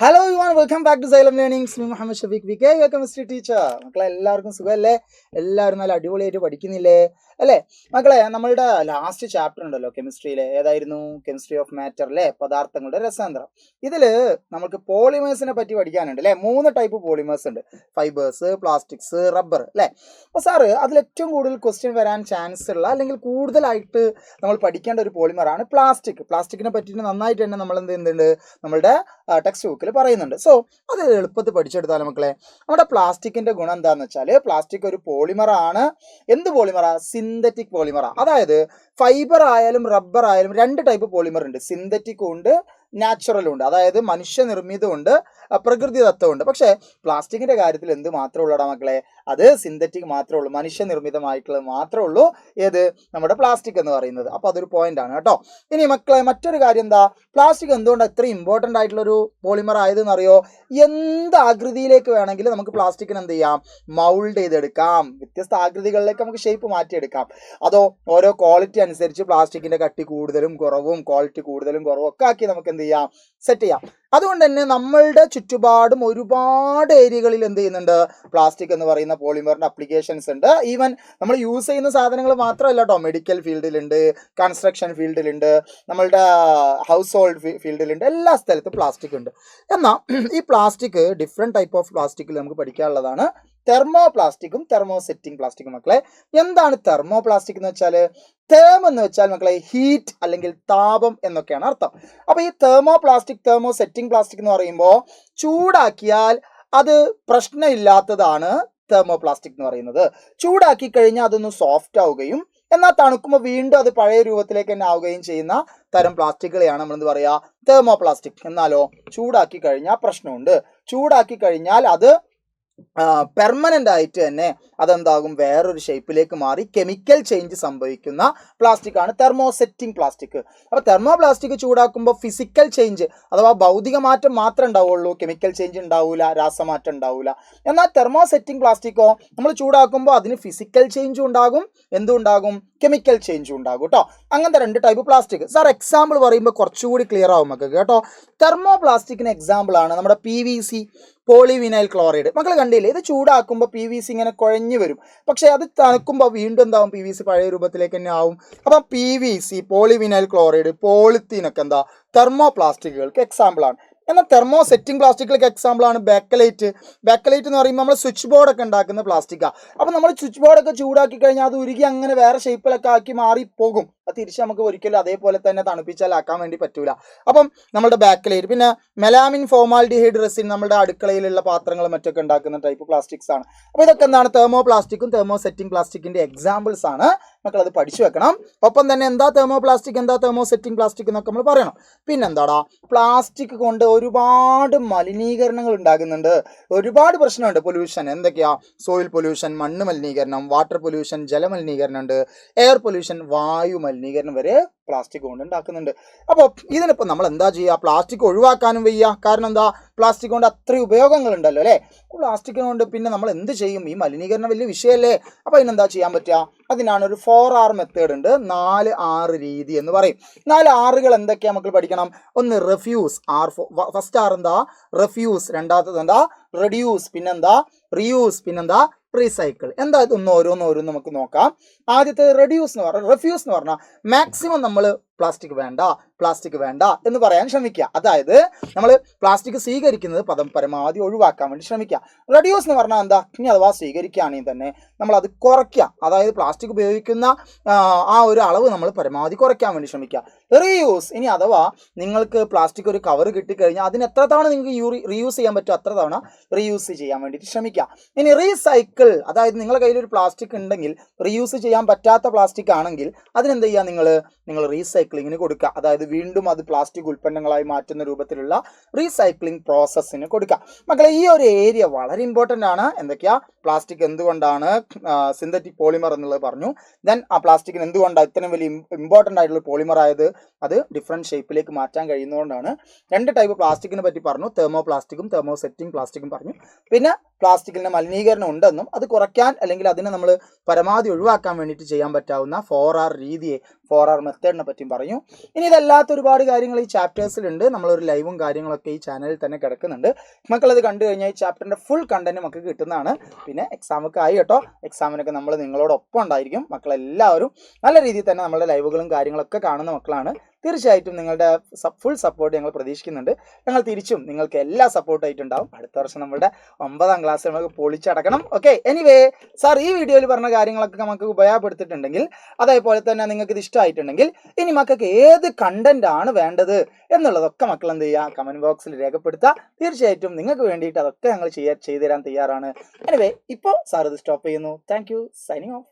Hello യുവാൻ, welcome back to Xylem Learnings. Muhammad Shafeeq V K, chemistry teacher. മക്കളെ എല്ലാവർക്കും സുഖമല്ലേ? എല്ലാവരും നല്ല അടിപൊളിയായിട്ട് പഠിക്കുന്നില്ലേ അല്ലേ? മക്കളെ, നമ്മളുടെ ലാസ്റ്റ് ചാപ്റ്റർ ഉണ്ടല്ലോ കെമിസ്ട്രിയിലെ, ഏതായിരുന്നു? കെമിസ്ട്രി ഓഫ് മാറ്റർ അല്ലേ, പദാർത്ഥങ്ങളുടെ രസാന്തരം. ഇതില് നമുക്ക് പോളിമേഴ്സിനെ പറ്റി പഠിക്കാനുണ്ട് അല്ലേ. 3 ടൈപ്പ് പോളിമേഴ്സ് ഉണ്ട്: ഫൈബേഴ്സ്, പ്ലാസ്റ്റിക്സ്, റബ്ബർ അല്ലേ. അപ്പോൾ സാറ് അതിൽ ഏറ്റവും കൂടുതൽ ക്വസ്റ്റ്യൻ വരാൻ ചാൻസ് ഉള്ള, അല്ലെങ്കിൽ കൂടുതലായിട്ട് നമ്മൾ പഠിക്കേണ്ട ഒരു പോളിമറാണ് പ്ലാസ്റ്റിക്. പ്ലാസ്റ്റിക്കിനെ പറ്റിയിട്ട് നന്നായിട്ട് തന്നെ നമ്മൾ എന്ത് ചെയ്യുന്നുണ്ട്, നമ്മളുടെ ടെക്സ്റ്റ് ബുക്കിൽ പറയുന്നുണ്ട്. സോ അത് എളുപ്പത്തിൽ പഠിച്ചെടുത്താലും മക്കളെ, നമ്മുടെ പ്ലാസ്റ്റിക്കിന്റെ ഗുണം എന്താണെന്ന് വെച്ചാൽ, പ്ലാസ്റ്റിക് ഒരു പോളിമറാണ്. എന്ത് പോളിമറാ? സിന്തറ്റിക് പോളിമറാ. അതായത് ഫൈബർ ആയാലും റബ്ബർ ആയാലും 2 ടൈപ്പ് പോളിമർ ഉണ്ട്. സിന്തറ്റിക്കും ഉണ്ട്, നാച്ചുറലും ഉണ്ട്. അതായത് മനുഷ്യനിർമ്മിതമുണ്ട്, പ്രകൃതിദത്തമുണ്ട്. പക്ഷേ പ്ലാസ്റ്റിക്കിന്റെ കാര്യത്തിൽ എന്ത് മാത്രമേ ഉള്ളൂടാ മക്കളെ? അത് സിന്തറ്റിക് മാത്രമേ ഉള്ളൂ, മനുഷ്യനിർമ്മിതമായിട്ടുള്ളത് മാത്രമേ ഉള്ളൂ. ഏത്? നമ്മുടെ പ്ലാസ്റ്റിക് എന്ന് പറയുന്നത്. അപ്പോൾ അതൊരു പോയിന്റ് ആണ് കേട്ടോ. ഇനി മക്കളെ, മറ്റൊരു കാര്യം എന്താ, പ്ലാസ്റ്റിക് എന്തുകൊണ്ടാണ് ഇത്ര ഇമ്പോർട്ടൻ്റ് ആയിട്ടുള്ളൊരു പോളിമർ ആയതെന്ന് അറിയോ? എന്ത് ആകൃതിയിലേക്ക് വേണമെങ്കിലും നമുക്ക് പ്ലാസ്റ്റിക്കിന് എന്ത് ചെയ്യാം? മൗൾഡ് ചെയ്തെടുക്കാം. വ്യത്യസ്ത ആകൃതികളിലേക്ക് നമുക്ക് ഷേപ്പ് മാറ്റിയെടുക്കാം. അതോ ഓരോ ക്വാളിറ്റി അനുസരിച്ച് പ്ലാസ്റ്റിക്കിന്റെ കട്ടി കൂടുതലും കുറവും, ക്വാളിറ്റി കൂടുതലും കുറവും ഒക്കെ ആക്കി നമുക്ക് എന്ത് ചെയ്യാം? സെറ്റ് ചെയ്യാം. അതുകൊണ്ട് തന്നെ നമ്മളുടെ ചുറ്റുപാടും ഒരുപാട് ഏരിയകളിൽ എന്ത് ചെയ്യുന്നുണ്ട്? പ്ലാസ്റ്റിക് എന്ന് പറയുന്ന പോളിമറിന്റെ അപ്ലിക്കേഷൻസ് ഉണ്ട്. ഈവൻ നമ്മൾ യൂസ് ചെയ്യുന്ന സാധനങ്ങൾ മാത്രമല്ല കേട്ടോ, മെഡിക്കൽ ഫീൽഡിലുണ്ട്, കൺസ്ട്രക്ഷൻ ഫീൽഡിലുണ്ട്, നമ്മളുടെ ഹൗസ് ഹോൾഡ് ഫീൽഡിലുണ്ട്, എല്ലാ സ്ഥലത്തും പ്ലാസ്റ്റിക് ഉണ്ട്. എന്നാൽ ഈ പ്ലാസ്റ്റിക് ഡിഫറെൻറ്റ് ടൈപ്പ് ഓഫ് പ്ലാസ്റ്റിക്കിൽ നമുക്ക് പഠിക്കാനുള്ളതാണ് തെർമോ പ്ലാസ്റ്റിക്കും തെർമോസെറ്റിംഗ് പ്ലാസ്റ്റിക്കും. മക്കളെ, എന്താണ് തെർമോ പ്ലാസ്റ്റിക് എന്ന് വെച്ചാൽ? തേം എന്ന് വെച്ചാൽ മക്കളെ ഹീറ്റ് അല്ലെങ്കിൽ താപം എന്നൊക്കെയാണ് അർത്ഥം. അപ്പോൾ ഈ തെർമോ പ്ലാസ്റ്റിക്, തെർമോസെറ്റിംഗ് പ്ലാസ്റ്റിക് എന്ന് പറയുമ്പോൾ ചൂടാക്കിയാൽ അത് പ്രശ്നമില്ലാത്തതാണ് തെർമോ പ്ലാസ്റ്റിക് എന്ന് പറയുന്നത്. ചൂടാക്കി കഴിഞ്ഞാൽ അതൊന്ന് സോഫ്റ്റ് ആവുകയും എന്നാൽ തണുക്കുമ്പോൾ വീണ്ടും അത് പഴയ രൂപത്തിലേക്ക് തന്നെ ആവുകയും ചെയ്യുന്ന തരം പ്ലാസ്റ്റിക്കുകളെയാണ് നമ്മൾ എന്ത് പറയുക? Thermo plastic. എന്നാലോ ചൂടാക്കി കഴിഞ്ഞാൽ പ്രശ്നമുണ്ട്. ചൂടാക്കി കഴിഞ്ഞാൽ അത് പെർമനൻ്റ് ആയിട്ട് തന്നെ അതെന്താകും? വേറൊരു ഷേപ്പിലേക്ക് മാറി കെമിക്കൽ ചേഞ്ച് സംഭവിക്കുന്ന പ്ലാസ്റ്റിക് ആണ് തെർമോസെറ്റിംഗ് പ്ലാസ്റ്റിക്. അപ്പോൾ തെർമോ പ്ലാസ്റ്റിക് ചൂടാക്കുമ്പോൾ ഫിസിക്കൽ ചേഞ്ച് അഥവാ ഭൗതിക മാറ്റം മാത്രമേ ഉണ്ടാവുള്ളൂ, കെമിക്കൽ ചേഞ്ച് ഉണ്ടാവില്ല, രാസമാറ്റം ഉണ്ടാവില്ല. എന്നാൽ തെർമോസെറ്റിംഗ് പ്ലാസ്റ്റിക്കോ നമ്മൾ ചൂടാക്കുമ്പോൾ അതിന് ഫിസിക്കൽ ചേഞ്ചും ഉണ്ടാകും, എന്തും ഉണ്ടാകും? കെമിക്കൽ ചേഞ്ചും ഉണ്ടാകും കേട്ടോ. അങ്ങനത്തെ 2 ടൈപ്പ് പ്ലാസ്റ്റിക്. സാർ എക്സാമ്പിൾ പറയുമ്പോൾ കുറച്ചുകൂടി ക്ലിയർ ആവും മക്കൾക്ക് കേട്ടോ. തെർമോ പ്ലാസ്റ്റിക്കിന് എക്സാമ്പിൾ ആണ് നമ്മുടെ PVC, പോളിവിനൈൽ ക്ലോറൈഡ്. മക്കൾ കണ്ടില്ലേ, ഇത് ചൂടാക്കുമ്പോൾ PVC ഇങ്ങനെ കുഴഞ്ഞു വരും, പക്ഷേ അത് തണുക്കുമ്പോൾ വീണ്ടും എന്താവും? PVC പഴയ രൂപത്തിലേക്ക് തന്നെ ആവും. അപ്പം PVC, പോളിവിനൈൽ ക്ലോറൈഡ്, പോളിത്തീനൊക്കെ എന്താ? തെർമോ പ്ലാസ്റ്റിക്കുകൾക്ക് എക്സാമ്പിളാണ്. എന്നാൽ തെർമോസെറ്റിംഗ് പ്ലാസ്റ്റിക്കുകൾക്ക് എക്സാമ്പിളാണ് ബാക്കലൈറ്റ്. ബാക്കലൈറ്റ് എന്ന് പറയുമ്പോൾ നമ്മൾ സ്വിച്ച് ബോർഡൊക്കെ ഉണ്ടാക്കുന്ന പ്ലാസ്റ്റിക്കാണ്. അപ്പോൾ നമ്മൾ സ്വിച്ച് ബോർഡൊക്കെ ചൂടാക്കി കഴിഞ്ഞാൽ അത് ഉരുകി അങ്ങനെ വേറെ ഷേപ്പിലൊക്കെ ആക്കി മാറിപ്പോകും. അത് തിരിച്ച് നമുക്ക് ഒരിക്കലും അതേപോലെ തന്നെ തണുപ്പിച്ചാൽ ആക്കാൻ വേണ്ടി പറ്റൂല. അപ്പം നമ്മുടെ ബാക്കലൈറ്റ്, പിന്നെ മെലാമിൻ ഫോമാൽഡിഹൈഡ് റെസിൻ, നമ്മുടെ അടുക്കളയിലുള്ള പാത്രങ്ങൾ മറ്റൊക്കെ ഉണ്ടാക്കുന്ന ടൈപ്പ് പ്ലാസ്റ്റിക്സ് ആണ്. അപ്പോൾ ഇതൊക്കെ എന്താണ്? തെർമോ പ്ലാസ്റ്റിക്കും തെർമോസെറ്റിംഗ് പ്ലാസ്റ്റിക്കിന്റെ എക്സാമ്പിൾസ് ആണ്. മക്കൾ അത് പഠിച്ചു വെക്കണം. ഒപ്പം തന്നെ എന്താ തെർമോ പ്ലാസ്റ്റിക്, എന്താ തെർമോസെറ്റിംഗ് പ്ലാസ്റ്റിക് എന്നൊക്കെ നമ്മൾ പറയണം. പിന്നെന്താടാ, പ്ലാസ്റ്റിക് കൊണ്ട് ഒരുപാട് മലിനീകരണങ്ങൾ ഉണ്ടാകുന്നുണ്ട്, ഒരുപാട് പ്രശ്നമുണ്ട്. പൊല്യൂഷൻ എന്തൊക്കെയാ? സോയിൽ പൊല്യൂഷൻ, മണ്ണ് മലിനീകരണം, വാട്ടർ പൊല്യൂഷൻ, ജലമലിനീകരണം ഉണ്ട്, എയർ പൊല്യൂഷൻ, വായു മലിനീകരണം വരെ പ്ലാസ്റ്റിക് കൊണ്ട് ഉണ്ടാക്കുന്നുണ്ട്. അപ്പോൾ ഇതിനിപ്പോൾ നമ്മൾ എന്താ ചെയ്യുക? പ്ലാസ്റ്റിക് ഒഴിവാക്കാനും വയ്യ. കാരണം എന്താ? പ്ലാസ്റ്റിക് കൊണ്ട് അത്രയും ഉപയോഗങ്ങളുണ്ടല്ലോ അല്ലേ. പ്ലാസ്റ്റിക് കൊണ്ട് പിന്നെ നമ്മൾ എന്ത് ചെയ്യും? ഈ മലിനീകരണം വലിയ വിഷയമല്ലേ. അപ്പോൾ അതിനെന്താ ചെയ്യാൻ പറ്റുക? അതിനാണ് ഒരു 4R മെത്തേഡ് ഉണ്ട്, 4R രീതി എന്ന് പറയും. 4Rകൾ എന്തൊക്കെയാണ് മക്കൾ പഠിക്കണം? ഒന്ന് റെഫ്യൂസ്, ഫസ്റ്റ് R എന്താ? റെഫ്യൂസ്. രണ്ടാമത്തത് എന്താ? റെഡ്യൂസ്. പിന്നെന്താ? റീയൂസ്. പിന്നെന്താ? റീസൈക്കിൾ. എന്താ? ഇതൊന്ന് ഓരോന്ന് നമുക്ക് നോക്കാം. ആദ്യത്തെ റെഡ്യൂസ് എന്ന് പറഞ്ഞാൽ, റെഫ്യൂസ് എന്ന് പറഞ്ഞാൽ മാക്സിമം നമ്മൾ പ്ലാസ്റ്റിക് വേണ്ട എന്ന് പറയാൻ ശ്രമിക്കുക. അതായത് നമ്മൾ പ്ലാസ്റ്റിക് സ്വീകരിക്കുന്നത് പരമാവധി ഒഴിവാക്കാൻ വേണ്ടി ശ്രമിക്കുക. റെഡ്യൂസ് എന്ന് പറഞ്ഞാൽ എന്താ? ഇനി അഥവാ സ്വീകരിക്കുകയാണെങ്കിൽ തന്നെ നമ്മൾ അത് കുറയ്ക്കുക. അതായത് പ്ലാസ്റ്റിക് ഉപയോഗിക്കുന്ന ആ ഒരു അളവ് നമ്മൾ പരമാവധി കുറയ്ക്കാൻ വേണ്ടി ശ്രമിക്കുക. റീയൂസ്, ഇനി അഥവാ നിങ്ങൾക്ക് പ്ലാസ്റ്റിക് ഒരു കവർ കിട്ടിക്കഴിഞ്ഞാൽ അതിന് എത്ര തവണ നിങ്ങൾക്ക് റീയൂസ് ചെയ്യാൻ പറ്റുമോ അത്ര തവണ റീയൂസ് ചെയ്യാൻ വേണ്ടിയിട്ട് ശ്രമിക്കുക. ഇനി റീസൈക്കിൾ, അതായത് നിങ്ങളുടെ കയ്യിൽ ഒരു പ്ലാസ്റ്റിക് ഉണ്ടെങ്കിൽ, റീയൂസ് ചെയ്യാൻ പറ്റാത്ത പ്ലാസ്റ്റിക് ആണെങ്കിൽ അതിനെന്ത് ചെയ്യുക? നിങ്ങൾ റീസൈക്ലിങ്ങിന് കൊടുക്കുക. അതായത് വീണ്ടും അത് പ്ലാസ്റ്റിക് ഉൽപ്പന്നങ്ങളായി മാറ്റുന്ന രൂപത്തിലുള്ള റീസൈക്ലിംഗ് പ്രോസസ്സിന് കൊടുക്കുക. മക്കളെ, ഈ ഒരു ഏരിയ വളരെ ഇമ്പോർട്ടൻ്റ് ആണ്. എന്തൊക്കെയാ? പ്ലാസ്റ്റിക് എന്തുകൊണ്ടാണ് സിന്തറ്റിക് പോളിമർ എന്നുള്ളത് പറഞ്ഞു. ദെൻ ആ പ്ലാസ്റ്റിക്കിന് എന്തുകൊണ്ടാണ് ഇത്രയും വലിയ ഇമ്പോർട്ടൻ്റ് ആയിട്ടുള്ള പോളിമർ ആയത്, അത് ഡിഫറെൻറ്റ് ഷേപ്പിലേക്ക് മാറ്റാൻ കഴിയുന്നതുകൊണ്ടാണ്. 2 ടൈപ്പ് പ്ലാസ്റ്റിക്കിനെ പറ്റി പറഞ്ഞു, തെർമോ പ്ലാസ്റ്റിക്കും തെർമോ സെറ്റിംഗ് പ്ലാസ്റ്റിക്കും പറഞ്ഞു. പിന്നെ പ്ലാസ്റ്റിക്കിൻ്റെ മലിനീകരണം ഉണ്ടെന്നും അത് കുറയ്ക്കാൻ അല്ലെങ്കിൽ അതിനെ നമ്മൾ പരമാവധി ഒഴിവാക്കാൻ വേണ്ടിയിട്ട് ചെയ്യാൻ പറ്റാവുന്ന 4R രീതിയെ 4R മെത്തേഡിനെ പറ്റിയും പറഞ്ഞു. ഇനി ഇതല്ലാത്ത ഒരുപാട് കാര്യങ്ങൾ ഈ ചാപ്റ്റേഴ്സിലുണ്ട്. നമ്മളൊരു ലൈവും കാര്യങ്ങളൊക്കെ ഈ ചാനലിൽ തന്നെ കിടക്കുന്നുണ്ട്. മക്കളത് കണ്ടു കഴിഞ്ഞാൽ ഈ ചാപ്റ്ററിൻ്റെ ഫുൾ കണ്ടന്റ് നമുക്ക് കിട്ടുന്നതാണ്. പിന്നെ എക്സാമൊക്കെ ആയി കേട്ടോ, എക്സാമിനൊക്കെ നമ്മൾ നിങ്ങളോടൊപ്പം ഉണ്ടായിരിക്കും. മക്കളെല്ലാവരും നല്ല രീതിയിൽ തന്നെ നമ്മളുടെ ലൈവുകളും കാര്യങ്ങളൊക്കെ കാണുന്ന മക്കളാണ്. തീർച്ചയായിട്ടും നിങ്ങളുടെ ഫുൾ സപ്പോർട്ട് ഞങ്ങൾ പ്രതീക്ഷിക്കുന്നുണ്ട്. ഞങ്ങൾ തിരിച്ചും നിങ്ങൾക്ക് എല്ലാ സപ്പോർട്ടായിട്ടുണ്ടാവും. അടുത്ത വർഷം നമ്മുടെ 9ാം ക്ലാസ് നമുക്ക് പൊളിച്ചടക്കണം. ഓക്കെ, എനിവേ സാർ ഈ വീഡിയോയിൽ പറഞ്ഞ കാര്യങ്ങളൊക്കെ നമുക്ക് ഉപയോഗപ്പെടുത്തിയിട്ടുണ്ടെങ്കിൽ, അതേപോലെ തന്നെ നിങ്ങൾക്ക് ഇത് ഇഷ്ടമായിട്ടുണ്ടെങ്കിൽ, ഇനി മക്കൾക്ക് ഏത് കണ്ടന്റ് ആണ് വേണ്ടത് എന്നുള്ളതൊക്കെ മക്കൾ എന്ത് ചെയ്യുക, കമന്റ് ബോക്സിൽ രേഖപ്പെടുത്തുക. തീർച്ചയായിട്ടും നിങ്ങൾക്ക് വേണ്ടിയിട്ട് അതൊക്കെ ഞങ്ങൾ ചെയ്തു തരാൻ തയ്യാറാണ്. എനിവേ ഇപ്പോൾ സാർ ഇത് സ്റ്റോപ്പ് ചെയ്യുന്നു. Thank you, signing off.